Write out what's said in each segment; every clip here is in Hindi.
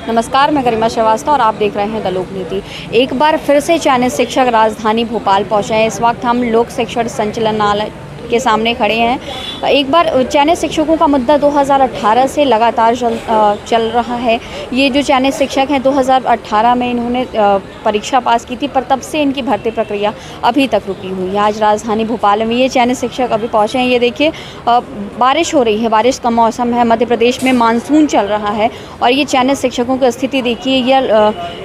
नमस्कार, मैं गरिमा श्रीवास्तव और आप देख रहे हैं द लोकनीति। एक बार फिर से चयनित शिक्षक राजधानी भोपाल पहुंचे हैं। इस वक्त हम लोक शिक्षण संचालनालय के सामने खड़े हैं। एक बार चयनित शिक्षकों का मुद्दा 2018 से लगातार चल रहा है। ये जो चयनित शिक्षक हैं 2018 में इन्होंने परीक्षा पास की थी, पर तब से इनकी भर्ती प्रक्रिया अभी तक रुकी हुई है। आज राजधानी भोपाल में ये चयनित शिक्षक अभी पहुँचे हैं। ये देखिए, बारिश हो रही है, बारिश का मौसम है, मध्य प्रदेश में मानसून चल रहा है और ये चयनित शिक्षकों की स्थिति देखिए। ये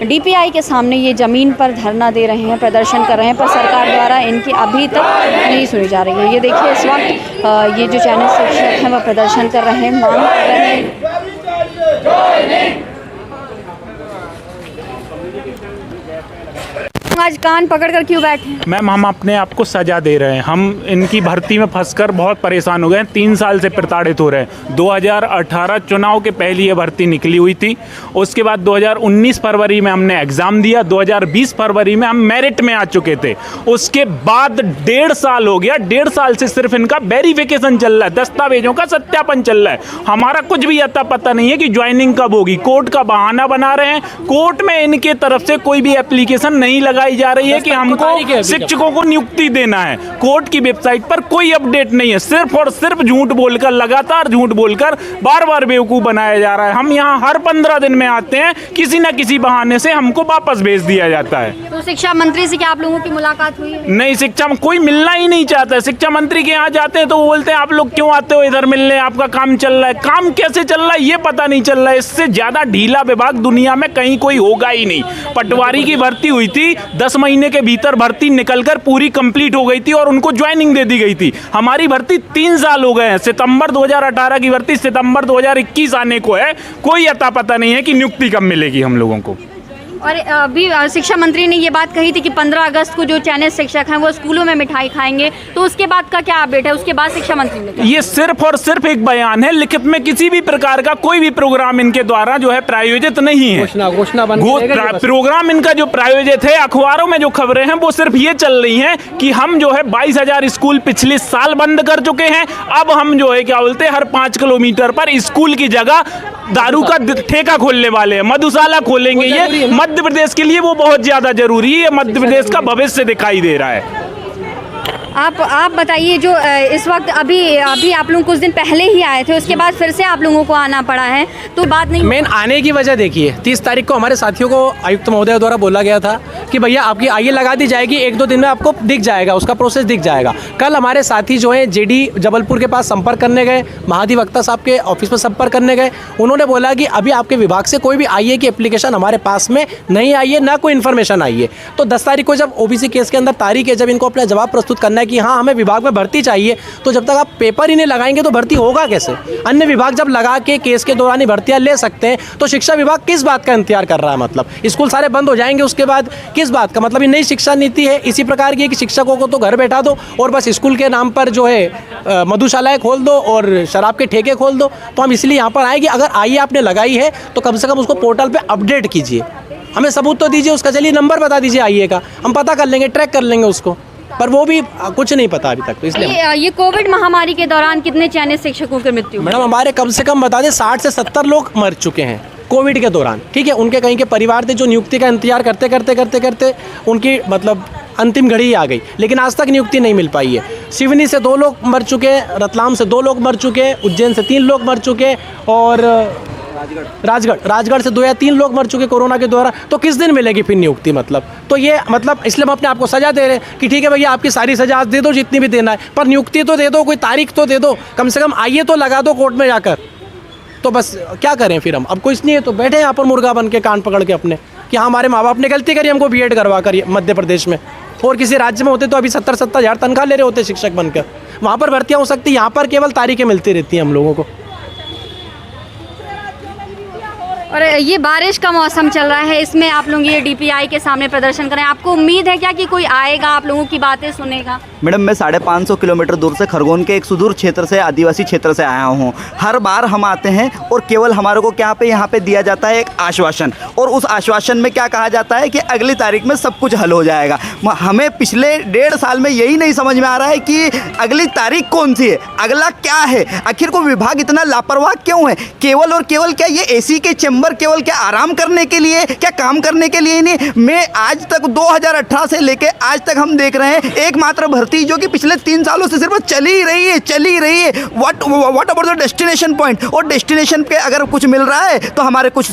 DPI के सामने ये ज़मीन पर धरना दे रहे हैं, प्रदर्शन कर रहे हैं, पर सरकार द्वारा इनकी अभी तक नहीं सुनी जा रही है। ये देखिए, इस वक्त ये जो चयनित शिक्षक हैं वह प्रदर्शन कर रहे हैं, मांग कर रहे हैं। आज कान पकड़कर क्यों बैठे हैं? मैम, हम अपने आप को सजा दे रहे हैं। हम इनकी भर्ती में फंसकर बहुत परेशान हो गए हैं। 3 साल से प्रताड़ित हो रहे हैं। 2018 चुनाव के पहले ये भर्ती निकली हुई थी। उसके बाद 2019 फरवरी में हमने एग्ज़ाम दिया। 2020 फरवरी में हम मेरिट में आ चुके थे। उसके बाद 1.5 साल हो गया। 1.5 साल से सिर्फ इनका वेरिफिकेशन चल रहा है, दस्तावेजों का सत्यापन चल रहा है। हमारा कुछ भी अता पता नहीं है कि ज्वाइनिंग कब होगी। कोर्ट का बहाना बना रहे हैं। कोर्ट में इनके तरफ से कोई भी एप्लीकेशन नहीं लगाई जा रही है कि हमको शिक्षकों को नियुक्ति देना है। कोर्ट की वेबसाइट पर कोई अपडेट नहीं है। सिर्फ और सिर्फ झूठ बोलकर, लगातार झूठ बोलकर बार बार बेवकूफ बनाया जा रहा है। हम यहाँ हर 15 दिन में आते हैं, किसी न किसी बहाने से हमको वापस भेज दिया जाता है। तो शिक्षा मंत्री से क्या आप लोगों की मुलाकात हुई है? नहीं, शिक्षा में कोई मिलना ही नहीं चाहता है। शिक्षा मंत्री के यहाँ जाते हैं तो वो बोलते हैं आप लोग क्यों आते हो इधर मिलने, आपका काम चल रहा है। काम कैसे चल रहा है ये पता नहीं चल रहा है। इससे ज्यादा ढीला विभाग दुनिया में कहीं कोई होगा ही नहीं। पटवारी की भर्ती हुई थी, 10 महीने के भीतर भर्ती निकलकर पूरी कंप्लीट हो गई थी और उनको ज्वाइनिंग दे दी गई थी। हमारी भर्ती 3 साल हो गए हैं। सितंबर 2018 की भर्ती सितंबर 2021 आने को है। कोई अता पता नहीं है कि नियुक्ति कब मिलेगी हम लोगों को। और अभी शिक्षा मंत्री ने ये बात कही थी कि 15 अगस्त को जो चयनित शिक्षक हैं वो स्कूलों में मिठाई खाएंगे, तो उसके बाद का क्या अपडेट है? उसके बाद शिक्षा मंत्री ने कहा? ये सिर्फ और सिर्फ एक बयान है। लिखित में किसी भी प्रकार का कोई भी प्रोग्राम इनके द्वारा जो है प्रायोजित नहीं है। प्रोग्राम इनका जो प्रायोजित है, अखबारों में जो खबरें हैं वो सिर्फ ये चल रही हैं कि हम जो है 22,000 स्कूल पिछले साल बंद कर चुके हैं। अब हम जो है क्या बोलते हैं, हर 5 किलोमीटर पर स्कूल की जगह दारू का ठेका खोलने वाले हैं, मधुशाला खोलेंगे। ये मध्य प्रदेश के लिए वो बहुत ज्यादा जरूरी है। मध्य प्रदेश का भविष्य दिखाई दे रहा है। आप बताइए, जो इस वक्त अभी आप लोग कुछ दिन पहले ही आए थे, उसके बाद फिर से आप लोगों को आना पड़ा है, तो बात नहीं। मेन आने की वजह देखिए, 30 तारीख को हमारे साथियों को आयुक्त महोदय द्वारा बोला गया था कि भैया आपकी आईए लगा दी जाएगी, 1-2 दिन में आपको दिख जाएगा, उसका प्रोसेस दिख जाएगा। कल हमारे साथी जो है JD जबलपुर के पास संपर्क करने गए, महाधिवक्ता साहब के ऑफिस में संपर्क करने गए। उन्होंने बोला कि अभी आपके विभाग से कोई भी आईए की एप्लीकेशन हमारे पास में नहीं आई है, ना कोई इन्फॉर्मेशन आई है। तो 10 तारीख को जब OBC केस के अंदर तारीख है, जब इनको अपना जवाब प्रस्तुत करना है कि हाँ हमें विभाग में भर्ती चाहिए, तो जब तक आप पेपर ही नहीं लगाएंगे तो भर्ती होगा कैसे? अन्य विभाग जब लगा के केस के दौरान ही भर्तियां ले सकते हैं, तो शिक्षा विभाग किस बात का इंतजार कर रहा है? मतलब स्कूल सारे बंद हो जाएंगे उसके बाद किस बात का? मतलब ये नई शिक्षा नीति है इसी प्रकार की है कि शिक्षकों को तो घर बैठा दो और बस स्कूल के नाम पर जो है मधुशालाएं खोल दो और शराब के ठेके खोल दो। तो हम इसलिए यहाँ पर आए कि अगर आईए आपने लगाई है तो कम से कम उसको पोर्टल पर अपडेट कीजिए, हमें सबूत तो दीजिए उसका। चलिए नंबर बता दीजिए आईए का, हम पता कर लेंगे, ट्रैक कर लेंगे उसको, पर वो भी कुछ नहीं पता अभी तक। तो इसलिए ये कोविड महामारी के दौरान कितने चयनित शिक्षकों की मृत्यु? मैडम हमारे कम से कम बता दें 60 से 70 लोग मर चुके हैं कोविड के दौरान। ठीक है, उनके कहीं के परिवार थे जो नियुक्ति का इंतजार करते करते उनकी मतलब अंतिम घड़ी ही आ गई, लेकिन आज तक नियुक्ति नहीं मिल पाई है। सिवनी से 2 लोग मर चुके हैं, रतलाम से 2 लोग मर चुके हैं, उज्जैन से 3 लोग मर चुके हैं और राजगढ़ से 2 या 3 लोग मर चुके कोरोना के द्वारा। तो किस दिन मिलेगी फिर नियुक्ति? मतलब तो ये मतलब इसलिए हम अपने आप को सजा दे रहे हैं कि ठीक है भैया आपकी सारी सजा आज दे दो जितनी भी देना है, पर नियुक्ति तो दे दो, कोई तारीख तो दे दो, कम से कम आइए तो लगा दो कोर्ट में जाकर। तो बस क्या करें फिर हम? अब कुछ नहीं है तो बैठे यहाँ पर मुर्गा बन के कान पकड़ के अपने कि हाँ हमारे माँ बाप ने गलती करी हमको B.Ed करवा कर मध्य प्रदेश में, और किसी राज्य में होते तो अभी 70-70 हज़ार तनख्वाह ले रहे होते शिक्षक बनकर। वहाँ पर भर्तियाँ हो सकती, यहाँ पर केवल तारीखें मिलती रहती हैं हम लोगों को। और ये बारिश का मौसम चल रहा है, इसमें आप लोग ये DPI के सामने प्रदर्शन करें, आपको उम्मीद है क्या कि कोई आएगा आप लोगों की बातें सुनेगा? मैडम, मैं 550 किलोमीटर दूर से खरगोन के एक सुदूर क्षेत्र से, आदिवासी क्षेत्र से आया हूँ। हर बार हम आते हैं और केवल हमारे को क्या पे यहाँ पे दिया जाता है एक आश्वासन, और उस आश्वासन में क्या कहा जाता है कि अगली तारीख में सब कुछ हल हो जाएगा। हमें पिछले 1.5 साल में यही नहीं समझ में आ रहा है कि अगली तारीख कौन सी है, अगला क्या है, आखिर को विभाग इतना लापरवाह क्यों है? केवल और केवल क्या ये AC के चैम्बर दिसंबर केवल क्या आराम करने के लिए, क्या काम करने के लिए नहीं। मैं आज तक 2018 से लेके आज तक हम देख रहे हैं एकमात्र भर्ती जो कि पिछले 3 सालों से सिर्फ चली ही रही है। What about the destination point, और डेस्टिनेशन पे अगर कुछ मिल रहा है तो हमारे कुछ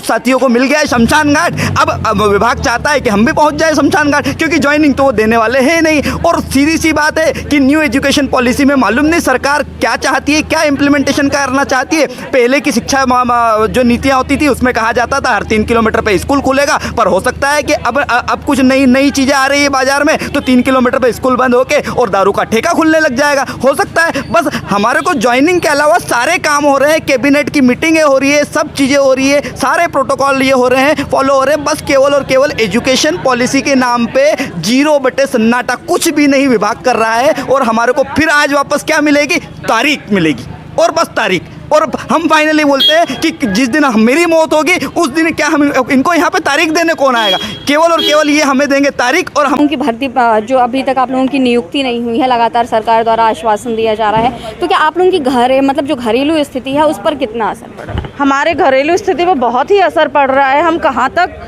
साथियों को मिल गया है शमशान घाट। अब विभाग चाहता है कि हम भी पहुंच जाए शमशान घाट, क्योंकि ज्वाइनिंग तो वो देने वाले हैं नहीं। और सीधी सी बात है कि न्यू एजुकेशन पॉलिसी में मालूम नहीं सरकार क्या चाहती है, क्या इंप्लीमेंटेशन करना चाहती है। पहले की शिक्षा जो नीतियाँ होती थी उसमें कहा जाता था हर 3 किलोमीटर पे स्कूल खुलेगा, पर हो सकता है कि अब कुछ नई चीज़ें आ रही है बाजार में, तो 3 किलोमीटर पे स्कूल बंद होके और दारू का ठेका खुलने लग जाएगा। हो सकता है बस हमारे को ज्वाइनिंग के अलावा सारे काम हो रहे हैं, कैबिनेट की मीटिंगें हो रही है, सब चीज़ें हो रही है, सारे प्रोटोकॉल ये हो रहे हैं, फॉलो हो रहे हैं, बस केवल और केवल एजुकेशन पॉलिसी के नाम पे 0 बटे सन्नाटा, कुछ भी नहीं विभाग कर रहा है। और हमारे को फिर आज वापस क्या मिलेगी, तारीख मिलेगी, और बस तारीख। और हम फाइनली बोलते हैं कि जिस दिन मेरी मौत होगी उस दिन क्या हम इनको यहाँ पे तारीख देने कौन आएगा, केवल और केवल ये हमें देंगे तारीख। और हम उनकी भर्ती जो अभी तक आप लोगों की नियुक्ति नहीं हुई है, लगातार सरकार द्वारा आश्वासन दिया जा रहा है, तो क्या आप लोगों की मतलब जो घरेलू स्थिति है उस पर कितना असर पड़ा? हमारे घरेलू स्थिति पर बहुत ही असर पड़ रहा है। हम कहाँ तक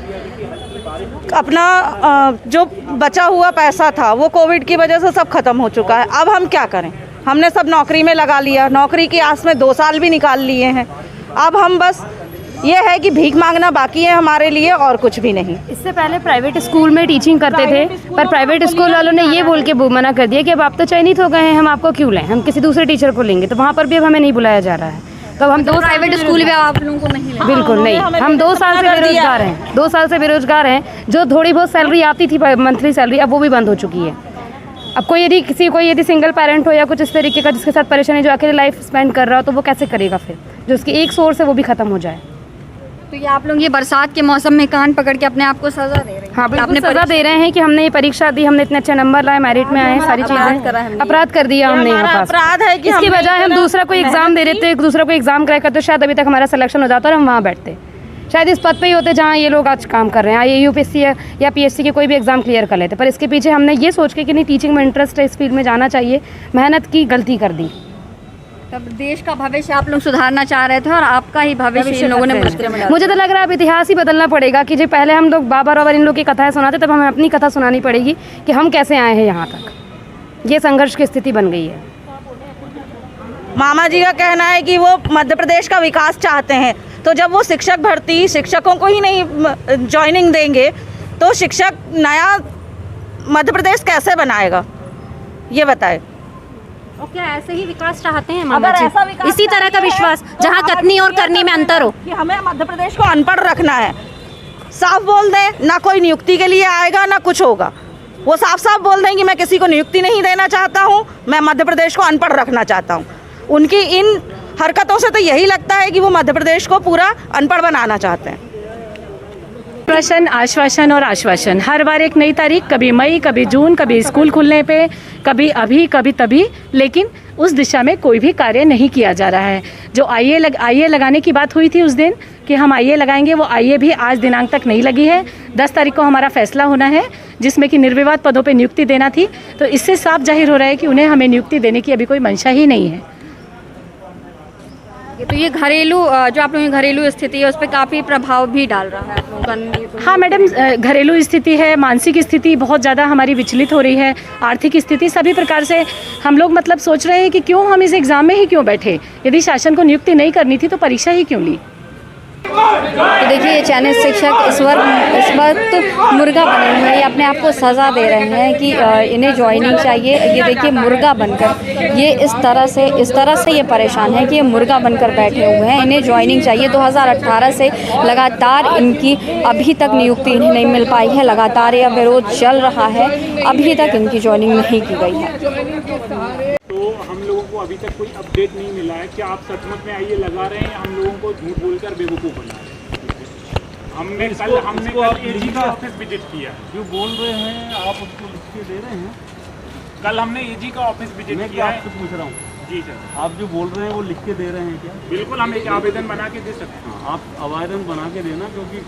अपना जो बचा हुआ पैसा था वो कोविड की वजह से सब खत्म हो चुका है। अब हम क्या करें, हमने सब नौकरी में लगा लिया, नौकरी की आस में 2 साल भी निकाल लिए हैं। अब हम बस ये है कि भीख मांगना बाकी है हमारे लिए, और कुछ भी नहीं। इससे पहले प्राइवेट स्कूल में टीचिंग करते थे, पर प्राइवेट स्कूल वालों ने ये बोल के मना कर दिया कि अब आप तो चयनित हो गए हैं, हम आपको क्यों लें, हम किसी दूसरे टीचर को लेंगे। तो वहाँ पर भी अब हमें नहीं बुलाया जा रहा है। तो हम तो प्राइवेट स्कूल में आप लोगों को नहीं लें? बिल्कुल नहीं, हम 2 साल से बेरोजगार हैं। 2 साल से बेरोजगार हैं। जो थोड़ी बहुत सैलरी आती थी, मंथली सैलरी, अब वो भी बंद हो चुकी है। अब कोई यदि सिंगल पेरेंट हो या कुछ इस तरीके का जिसके साथ परेशानी, जो अकेले लाइफ स्पेंड कर रहा हो, तो वो कैसे करेगा फिर, जो उसकी एक सोर्स है वो भी खत्म हो जाए। तो ये आप लोग ये बरसात के मौसम में कान पकड़ के अपने आप को सजा दे रहे हैं? हाँ, बिल्कुल सजा दे रहे हैं कि हमने ये परीक्षा दी, हमने इतने अच्छे नंबर लाए, मेरिट में आए, सारी चीज़ें, अपराध कर दिया हमने यहाँ पास। अपराध है कि इसके बजाय हम दूसरा कोई एग्जाम दे देते, दूसरा कोई एग्जाम क्रैक करते, शायद अभी तक हमारा सिलेक्शन हो जाता और हम वहाँ बैठते, शायद इस पद पे ही होते जहाँ ये लोग आज काम कर रहे हैं। ये यूपीएससी या पीएससी के कोई भी एग्जाम क्लियर कर लेते, पर इसके पीछे हमने ये सोच के कि नहीं, टीचिंग में इंटरेस्ट है, इस फील्ड में जाना चाहिए, मेहनत की, गलती कर दी। तब देश का भविष्य आप लोग सुधारना चाह रहे थे और आपका ही भविष्य इन लोगों ने मुश्किल में डाला। मुझे तो लग रहा है अब इतिहास ही बदलना पड़ेगा कि जो पहले हम लोग बाबर इन लोग की कथाएं सुनाते, तब हमें अपनी कथा सुनानी पड़ेगी कि हम कैसे आए हैं यहाँ तक। ये संघर्ष की स्थिति बन गई है। मामा जी का कहना है कि वो मध्य प्रदेश का विकास चाहते हैं, तो जब वो शिक्षक भर्ती शिक्षकों को ही नहीं ज्वाइनिंग देंगे तो शिक्षक नया मध्य प्रदेश कैसे बनाएगा, ये बताए। और क्या ऐसे ही विकास चाहते हैं अगर ऐसा विकास इसी तरह का विश्वास जहाँ कथनी और करनी में अंतर हो कि हमें मध्य प्रदेश को अनपढ़ रखना है, साफ बोल दें, ना कोई नियुक्ति के लिए आएगा ना कुछ होगा। वो साफ साफ बोल दें कि मैं किसी को नियुक्ति नहीं देना चाहता हूँ, मैं मध्य प्रदेश को अनपढ़ रखना चाहता हूँ। उनकी इन हरकतों से तो यही लगता है कि वो मध्य प्रदेश को पूरा अनपढ़ बनाना चाहते हैं। आश्वासन आश्वासन और आश्वासन, हर बार एक नई तारीख, कभी मई, कभी जून, कभी स्कूल खुलने पे, कभी अभी, कभी तभी, लेकिन उस दिशा में कोई भी कार्य नहीं किया जा रहा है। जो आईए लगाने की बात हुई थी उस दिन कि हम आईए लगाएंगे, वो आईए भी आज दिनांक तक नहीं लगी है। 10 तारीख को हमारा फैसला होना है, जिसमें कि निर्विवाद पदों पर नियुक्ति देना थी। तो इससे साफ जाहिर हो रहा है कि उन्हें हमें नियुक्ति देने की अभी कोई मंशा ही नहीं है। तो ये घरेलू जो आप लोगों की घरेलू स्थिति है उस पर काफ़ी प्रभाव भी डाल रहा है आप लोगों का? हाँ मैडम, घरेलू स्थिति है, मानसिक स्थिति बहुत ज़्यादा हमारी विचलित हो रही है, आर्थिक स्थिति सभी प्रकार से हम लोग मतलब सोच रहे हैं कि क्यों हम इस एग्ज़ाम में ही क्यों बैठे, यदि शासन को नियुक्ति नहीं करनी थी तो परीक्षा ही क्यों ली। तो देखिए ये चयनित शिक्षक इस वक्त मुर्गा बने हुए हैं, ये अपने आप को सज़ा दे रहे हैं कि इन्हें ज्वाइनिंग चाहिए। ये देखिए मुर्गा बनकर ये इस तरह से ये परेशान है कि ये मुर्गा बनकर बैठे हुए हैं, इन्हें ज्वाइनिंग चाहिए। 2018 से लगातार इनकी अभी तक नियुक्ति इन्हें नहीं मिल पाई है, लगातार यह विरोध चल रहा है, अभी तक इनकी ज्वाइनिंग नहीं की गई है। तो हम लोगों को अभी तक कोई अपडेट नहीं मिला है कि आप सचमुच में आइए लगा रहे हैं, हम लोगों को झूठ बोलकर बेवकूफ़ बना रहे हैं। हमने कल एजी का ऑफिस विजिट किया। जो बोल रहे हैं आप उसको लिख के दे रहे हैं? कल हमने एजी का ऑफिस विजिट किया है। आपसे पूछ रहा हूँ जी सर, आप जो बोल रहे हैं वो लिख के दे रहे हैं क्या? बिल्कुल, हम एक आवेदन बना के दे सकते हैं। आप आवेदन बना के देना, क्योंकि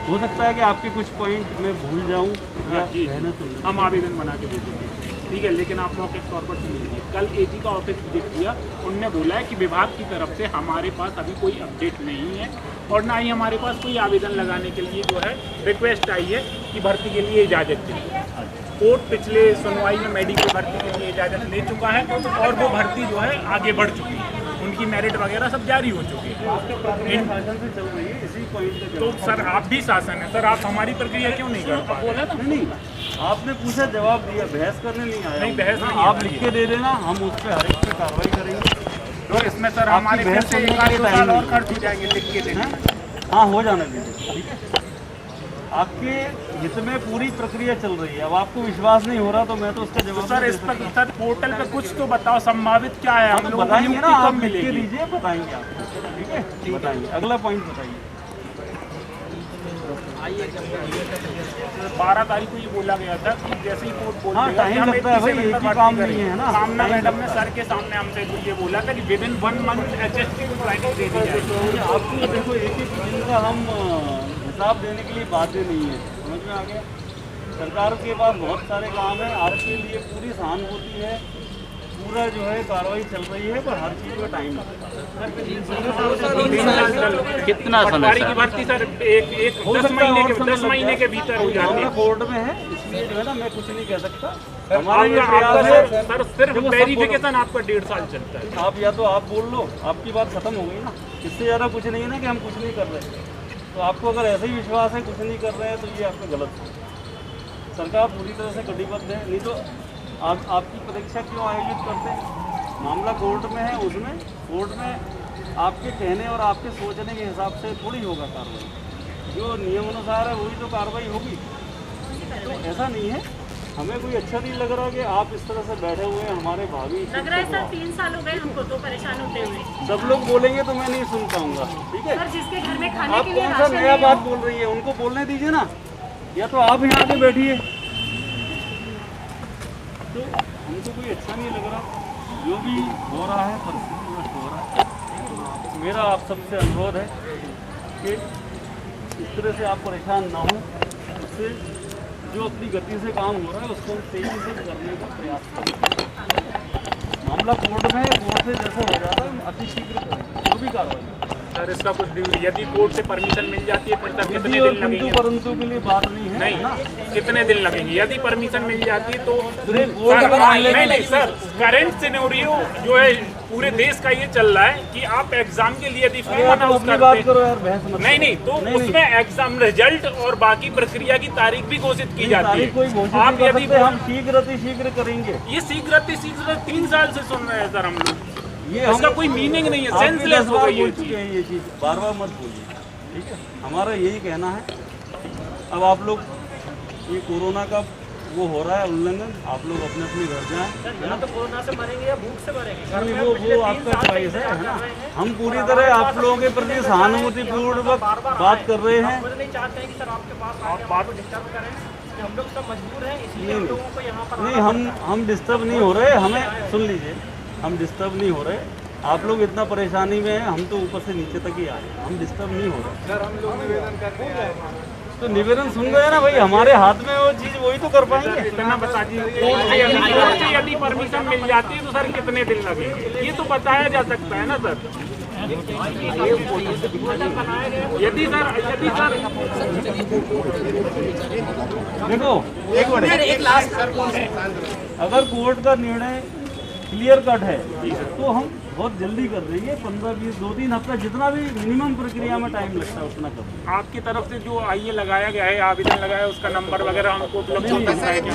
हो सकता है कि आपके कुछ पॉइंट मैं भूल जाऊँ या जी, कहना चाहिए। हम आवेदन बना के दे देंगे। ठीक है, लेकिन आप मौके तौर पर सुन लीजिए, कल एजी का ऑफिस विजिट किया, उनने बोला है कि विभाग की तरफ से हमारे पास अभी कोई अपडेट नहीं है और ना ही हमारे पास कोई आवेदन लगाने के लिए जो है रिक्वेस्ट आई है कि भर्ती के लिए इजाज़त चाहिए। कोर्ट पिछले सुनवाई में मेडिकल भर्ती के लिए इजाज़त ले चुका है और वो भर्ती जो है आगे बढ़ चुकी है, उनकी मेरिट वगैरह सब जारी हो चुकी है। शासन से चल रही है, इसी पॉइंट पे तो सर आप भी शासन है सर, आप हमारी प्रक्रिया क्यों नहीं कर पा रहे? नहीं, आपने पूछा जवाब दिया, बहस करने नहीं आया। नहीं, बहस नहीं आप है। लिख के दे देना, हम उस पर हर एक पे कार्रवाई करेंगे। तो इसमें सर हमारे फिर से एक आध साल और खर्च हो जाएंगे लिख के देने में। हाँ, हो जाने दीजिए, ठीक है। आपके हित में पूरी प्रक्रिया चल रही है, अब आपको विश्वास नहीं हो रहा तो मैं तो उसका जवाब सर इस पर सर पोर्टल पे कुछ तो बताओ, संभावित क्या है, हम लोग बताएंगे ना, आप लिख के मिलेगी। दीजिए, बताएंगे आपको, ठीक है, बताएंगे। अगला पॉइंट बताइए। 12 तारीख को ये बोला गया था कि जैसे ही कोर्ट बोल हाँ, देगा टाइम कि हम लगता है भाई, 31 एक ही भर्ती काम करेंगे। नहीं है ना। सामना मैडम ने सर के सामने हमसे ये बोला था कि विद इन 1 मंथ HST को ट्रेनिंग दे दी जाएगी। आपको देखो, एक एक दिन का हम हिसाब देने के लिए बाध्य नहीं है, समझ में आ गया। सरकार के पास बहुत सारे काम है, आपके लिए पूरी सहानुभूति है, पूरा जो है कार्रवाई चल रही है, पर हर चीज़ का टाइम लगता है। कितना पटवारी की भर्ती सर एक 10 महीने के भीतर हो जाती है। कोर्ट में है, इसलिए जो है ना मैं कुछ नहीं कह सकता। आपका सर सिर्फ वेरिफिकेशन आपका 1.5 साल चलता है। आप या तो आप बोल लो, आपकी बात खत्म हो गई ना, इससे ज़्यादा कुछ नहीं है ना कि हम कुछ नहीं कर रहे। तो आपको अगर ऐसा ही विश्वास है कुछ नहीं कर रहे हैं तो ये आपका गलत है। सरकार पूरी तरह से कटिबद्ध है, नहीं तो आपकी परीक्षा क्यों आयोजित करते हैं? मामला कोर्ट में है, उसमें कोर्ट में आपके कहने और आपके सोचने के हिसाब से थोड़ी होगा कार्रवाई, जो नियम अनुसार है वही तो कार्रवाई होगी। तो ऐसा नहीं है, हमें कोई अच्छा नहीं लग रहा कि आप इस तरह से बैठे हुए हैं। हमारे भाभी लग रहा है सर 3 साल हो गए हमको तो परेशान होते हुए। सब लोग बोलेंगे तो मैं नहीं सुन पाऊंगा, ठीक है। सर जिसके घर में खाने आप के लिए कौन सा राशन नया नहीं बात बोल रही है, उनको बोलने दीजिए ना, या तो आप यहाँ आके बैठिए। तो हमको कोई अच्छा नहीं लग रहा, जो भी हो रहा है परिस्थिति हो रहा है। मेरा आप सबसे अनुरोध है कि इस तरह से आप परेशान ना हो, उससे जो अपनी गति से काम हो रहा है उसको तेजी से करने का प्रयास करें। मामला कोर्ट में है, कोर्ट से जैसे हो जाता है अतिशीघ्र करें जो भी कार्रवाई। सर इसका कुछ यदि कोर्ट से परमिशन मिल जाती है फिर तब कितने यदि दिन और लगेंगे? किंतु परंतु के लिए बात नहीं है नहीं, ना। कितने दिन लगेंगे? यदि परमिशन मिल जाती है तो कोर्ट सर, अगर मान लेगी- नहीं सर, करंट सिनेरियो जो है पूरे देश का ये चल रहा है कि आप एग्जाम के लिए यदि फॉर्म आप अनाउंस अपनी बात करते करो यार, बहस मत नहीं नहीं, तो नहीं, उसमें एग्जाम रिजल्ट और बाकी प्रक्रिया की तारीख भी घोषित की जाती तारीख कोई है। घोषित आप नहीं कर यदि सकते, हम शीघ्र करेंगे। ये शीघ्र 3 साल से सुन रहे हैं सर हम लोग, ये इसका कोई मीनिंग नहीं है, आप भी सेंसलेस 10 हो बार गई बोल ये चुके चीज। हैं ये चीज़, बार मत बोलिए, ठीक है। हमारा यही कहना है, अब आप लोग ये कोरोना का वो हो रहा है उल्लंघन, आप लोग अपने अपने घर जाएं, है ना। तो कोरोना से मरेंगे या भूख से मरेंगे? नहीं, वो आपका चॉइस है ना। हम पूरी तरह आप लोगों के प्रति सहानुभूतिपूर्वक बात कर रहे हैं। नहीं चाहते हैं कि सर आपके पास आप बात डिस्टर्ब करें, हम लोग सब मजबूर हैं, इसलिए हम लोगों को यहाँ पर नहीं, हम डिस्टर्ब नहीं हो रहे, हमें सुन लीजिए, हम डिस्टर्ब नहीं हो रहे। आप लोग इतना परेशानी में हैं, हम तो ऊपर से नीचे तक ही आए, हम डिस्टर्ब नहीं हो रहे। सर हम लोग निवेदन करके तो निवेदन सुन गए ना भाई, हमारे हाथ में वो चीज़ वही तो कर पाएंगे। इतना बता दीजिए, कोर्ट से यदि परमिशन मिल जाती है तो सर कितने दिन लगेंगे? ये तो बताया जा सकता है ना सर। यदि सर देखो एक मिनट, अगर कोर्ट का निर्णय क्लियर कट है तो हम बहुत जल्दी कर देंगे, 15-20 2-3 हफ्ता जितना भी मिनिमम प्रक्रिया में टाइम लगता है उतना कर देंगे। आपकी तरफ से जो आइए लगाया गया है, आवेदन लगाया है, उसका नंबर वगैरह हमको उपलब्ध हो सकता है क्या?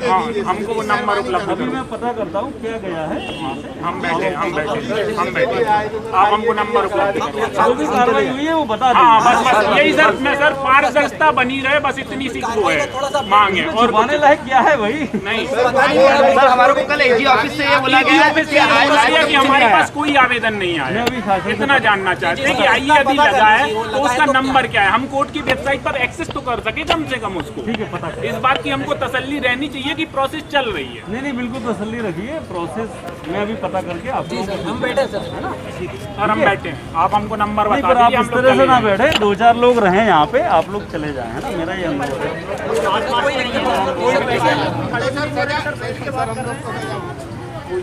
हाँ, हमको वो नंबर उपलब्ध अभी करो। मैं पता करता हूँ क्या गया है वहाँ से। हम बैठे आप हमको नंबर उपलब्ध करो। जो भी कार्रवाई हुई है वो बता हाँ देंगे। बस यही सर, मैं सर पारदर्शिता बनी रहे, बस इतनी सी वो है मांग है, और छुपाने लायक क्या है भाई? नहीं। हमारे को कल एजी ऑफिस से ये बोला गया है कि हमारे पास कोई आवेदन नहीं आया, इतना जानना चाहते हैं कि आइए यदि लगा है तो उसका नंबर क्या है, हम कोर्ट की वेबसाइट पर एक्सेस तो कर सके कम से कम उसको। ठीक है, पता कर। इस बात की हमको तसल्ली रहनी चाहिए कि प्रोसेस चल रही है। नहीं, बिल्कुल तसल्ली रखिए, प्रोसेस मैं अभी पता करके आप लोगों को। हम बैठे सर, है ना। और हम बैठे हैं, आप हमको नंबर नहीं, बता पर आप दीजिए, इस तरह से ना बैठे, 2-4 लोग रहें यहाँ पे, आप लोग चले जाएं, है ना, मेरा ये अनुरोध है।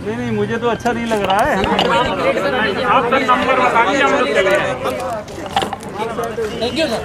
नहीं, मुझे तो अच्छा नहीं लग रहा है। आपका नंबर बता दीजिए, हम लोग चले जाएं। Thank you sir.